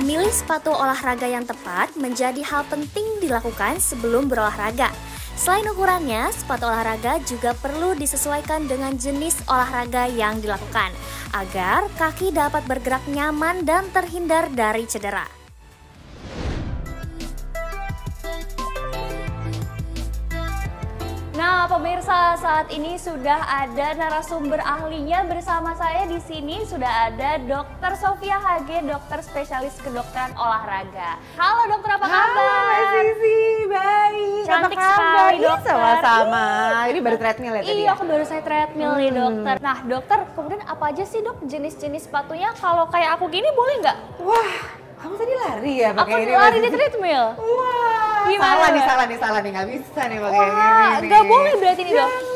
Memilih sepatu olahraga yang tepat menjadi hal penting dilakukan sebelum berolahraga. Selain ukurannya, sepatu olahraga juga perlu disesuaikan dengan jenis olahraga yang dilakukan, agar kaki dapat bergerak nyaman dan terhindar dari cedera. Nah, pemirsa, saat ini sudah ada narasumber ahlinya bersama saya di sini. Sudah ada Dr. Sofia HG, dokter spesialis kedokteran olahraga. Halo dokter, apa kabar? Halo Mbak Sisi, baik. Cantik apa kabar? sekali dokter. Sama-sama. Ini baru treadmill ya tadi Iya, ya? aku baru saya treadmill nih dokter. Nah dokter, kemudian apa aja sih dok jenis-jenis sepatunya? Kalau kayak aku gini boleh nggak? Wah, kamu tadi lari ya Aku pakai ini? lari Mbak di Sisi? treadmill. Wah, Gimana? salah nih, nggak bisa nih pakai Wah, ini. nggak boleh berarti nih dok? Jangan.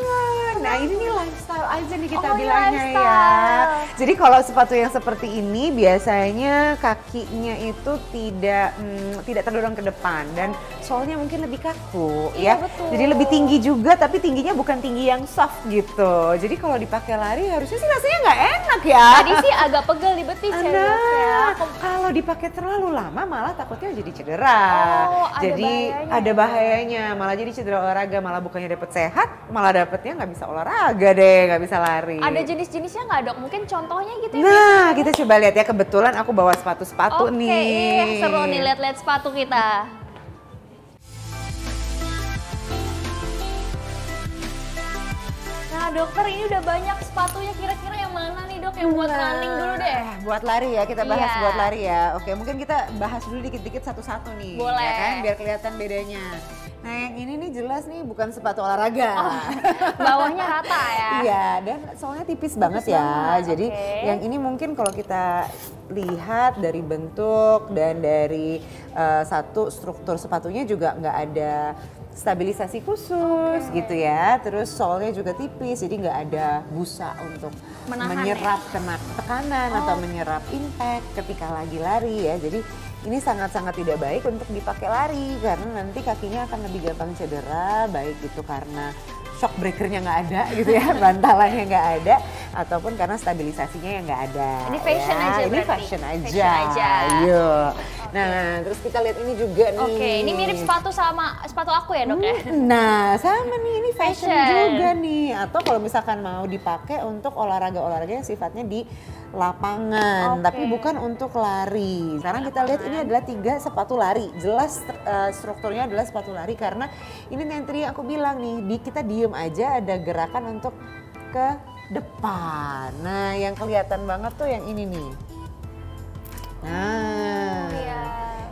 Nah ini nih lifestyle aja nih kita Oh, bilangnya ya. lifestyle. Jadi kalau sepatu yang seperti ini biasanya kakinya itu tidak terdorong ke depan dan soalnya mungkin lebih kaku Iya, ya. betul. Jadi lebih tinggi juga tapi tingginya bukan tinggi yang soft gitu. Jadi kalau dipakai lari harusnya sih rasanya nggak enak ya. Tadi sih agak pegel di betis ya dok ya. Kalau dipakai terlalu lama malah takutnya jadi cedera. Oh, ada Jadi bahayanya. ada bahayanya, malah jadi cedera olahraga, malah bukannya dapet sehat, malah dapetnya nggak bisa olahraga deh, nggak bisa lari. Ada jenis-jenisnya nggak dok? Mungkin contohnya gitu ya? Nah, kita coba lihat ya, kebetulan aku bawa sepatu-sepatu nih. Oke, seru nih lihat-lihat sepatu kita. Nah dokter, ini udah banyak sepatunya, kira-kira yang mana nih dok yang buat running dulu deh? Buat lari ya, kita bahas Iya. buat lari ya. Oke, mungkin kita bahas dulu dikit-dikit satu-satu nih. Boleh. Ya kan, biar kelihatan bedanya. Nah yang ini nih jelas nih bukan sepatu olahraga. Bawahnya rata ya? Iya, dan soalnya tipis banget ya. banget, Jadi oke. yang ini mungkin kalau kita lihat dari bentuk dan dari satu struktur sepatunya juga nggak ada stabilisasi khusus gitu ya. Terus solnya juga tipis, jadi nggak ada busa untuk Menahan menyerap kena tekanan atau menyerap impact ketika lagi lari ya. Jadi ini sangat-sangat tidak baik untuk dipakai lari karena nanti kakinya akan lebih gampang cedera, baik itu karena shock breakernya nggak ada gitu ya, bantalannya nggak ada, ataupun karena stabilisasinya yang nggak ada. Ini fashion ya. aja Ini berarti? fashion aja. Fashion aja. Ayo. Nah, terus kita lihat ini juga nih. Oke, ini mirip sepatu sama sepatu aku ya dok ya? Nah, sama nih, ini fashion Fashion. juga nih. Atau kalau misalkan mau dipakai untuk olahraga-olahraga yang sifatnya di lapangan, Oke. tapi bukan untuk lari. Sekarang kita lihat ini adalah 3 sepatu lari. Jelas strukturnya adalah sepatu lari karena ini yang tadi aku bilang nih, kita diem aja ada gerakan untuk ke depan. Nah, yang kelihatan banget tuh yang ini nih. Nah, Iya.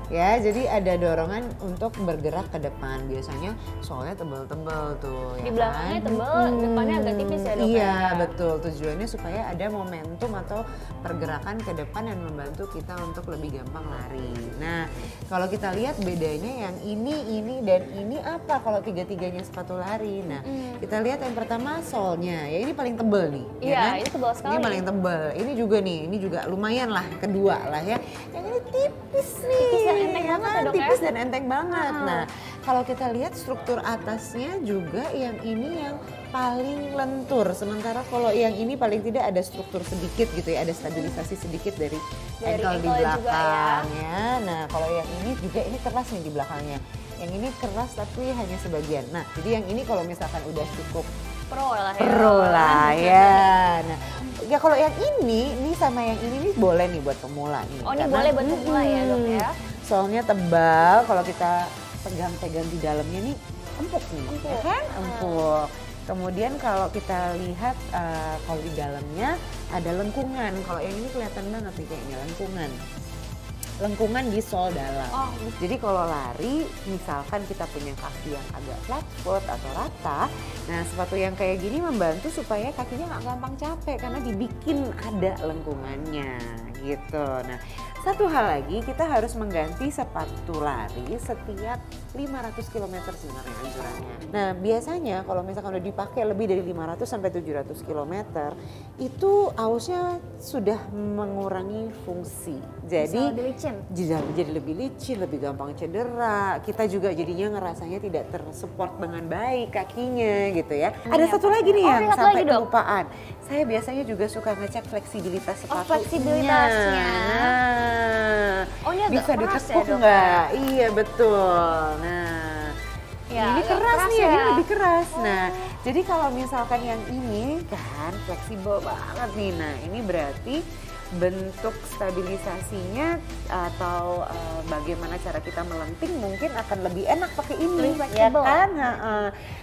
ya jadi ada dorongan untuk bergerak ke depan. Biasanya soalnya tebel-tebel tuh. Di ya belakangnya kan? tebel, depannya agak tipis ya dok? Iya ya? betul, tujuannya supaya ada momentum atau pergerakan ke depan yang membantu kita untuk lebih gampang lari. Nah kalau kita lihat bedanya yang ini dan ini apa kalau tiga-tiganya sepatu lari. Nah kita lihat yang pertama solnya, ya ini paling tebel nih. Iya, ya kan? ini tebal sekali. Ini paling tebel, ini juga nih, ini juga lumayan lah, kedua lah ya. Yang ini tipis nih. Tipis dan enteng banget ya, Dok, ya? Tipis dan enteng banget. Nah kalau kita lihat struktur atasnya juga yang ini yang paling lentur. Sementara kalau yang ini paling tidak ada struktur sedikit gitu ya, ada stabilisasi sedikit dari ankle di ankle juga belakang ya. Nah kalau yang ini juga ini keras nih di belakangnya. Yang ini keras tapi hanya sebagian. Nah jadi yang ini kalau misalkan udah cukup Pro lah ya. pro lah ya. Nah ya kalau yang ini sama yang ini nih boleh nih buat pemula nih. Oh ini Karena- boleh buat pemula ya dok ya? Soalnya tebal, kalau kita pegang-pegang di dalamnya nih empuk nih, ya kan? Empuk. Kemudian kalau kita lihat kalau di dalamnya ada lengkungan. Kalau yang ini kelihatan banget nih kayaknya lengkungan. Lengkungan di sol dalam. Oh. Jadi kalau lari, misalkan kita punya kaki yang agak flat foot atau rata, nah sepatu yang kayak gini membantu supaya kakinya nggak gampang capek karena dibikin ada lengkungannya gitu. Nah, satu hal lagi, kita harus mengganti sepatu lari setiap 500 km sebenarnya anjurannya. Nah, biasanya kalau misalkan udah dipakai lebih dari 500 sampai 700 km, itu ausnya sudah mengurangi fungsi. Jadi Bisa lebih licin. jadi lebih licin, lebih gampang cedera. Kita juga jadinya ngerasanya tidak tersupport dengan baik kakinya gitu ya. Ada satu lagi nih Oh, yang ada satu sampai lagi, Dok. kelupaan. Saya biasanya juga suka ngecek fleksibilitas sepatunya. fleksibilitas kelasnya. Nah, Oh, ini agak bisa keras ya, ditekuk Dok, nggak? Iya betul. Nah, Ya, ini agak keras keras nih, ya. ini lebih keras. Nah, jadi kalau misalkan yang ini kan fleksibel banget nih. Nah, ini berarti bentuk stabilisasinya atau bagaimana cara kita melenting mungkin akan lebih enak pakai ini, Lebih ya fleksibel. kan?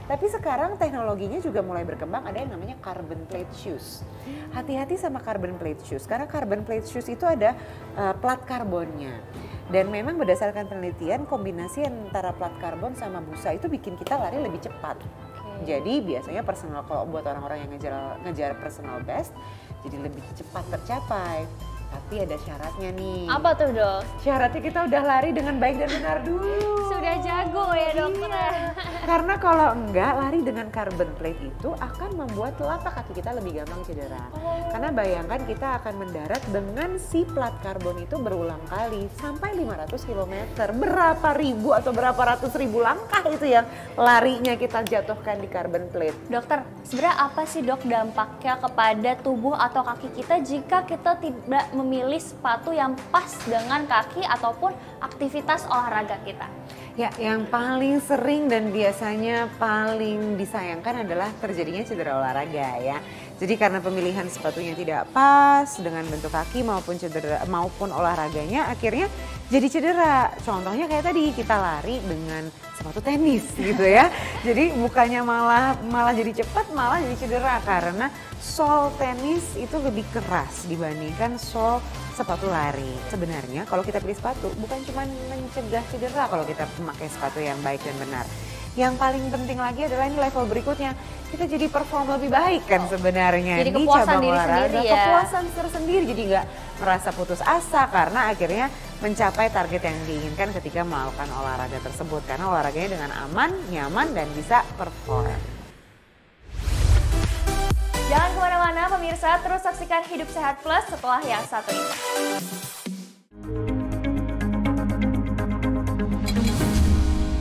Tapi sekarang teknologinya juga mulai berkembang, ada yang namanya carbon plate shoes. Hati-hati sama carbon plate shoes, karena carbon plate shoes itu ada plat karbonnya. Dan memang berdasarkan penelitian kombinasi antara plat karbon sama busa itu bikin kita lari lebih cepat. Jadi biasanya personal, kalau buat orang-orang yang ngejar personal best, jadi lebih cepat tercapai. Tapi ada syaratnya nih. Apa tuh, Dok? Syaratnya kita udah lari dengan baik dan benar dulu. Sudah jago ya, Dokter. Iya. Karena kalau enggak, lari dengan carbon plate itu akan membuat telapak kaki kita lebih gampang cedera. Karena bayangkan kita akan mendarat dengan si plat karbon itu berulang kali sampai 500 km. Berapa ribu atau berapa ratus ribu langkah itu yang larinya kita jatuhkan di carbon plate. Dokter, sebenarnya apa sih, Dok, dampaknya kepada tubuh atau kaki kita jika kita tidak memilih sepatu yang pas dengan kaki ataupun aktivitas olahraga kita? Ya, yang paling sering dan biasanya paling disayangkan adalah terjadinya cedera olahraga ya. Jadi karena pemilihan sepatunya tidak pas dengan bentuk kaki maupun olahraganya, akhirnya jadi cedera. Contohnya kayak tadi, kita lari dengan sepatu tenis gitu ya. Jadi bukannya malah jadi cepat, malah jadi cedera karena sol tenis itu lebih keras dibandingkan sol sepatu lari. Sebenarnya kalau kita pilih sepatu bukan cuma mencegah cedera kalau kita memakai sepatu yang baik dan benar. Yang paling penting lagi adalah ini level berikutnya, kita jadi perform lebih baik kan sebenarnya Jadi di kepuasan cabang diri olahraga. sendiri ya. Kepuasan tersendiri, jadi nggak merasa putus asa karena akhirnya mencapai target yang diinginkan ketika melakukan olahraga tersebut. Karena olahraganya dengan aman, nyaman, dan bisa perform. Jangan kemana-mana pemirsa, terus saksikan Hidup Sehat Plus setelah yang satu ini.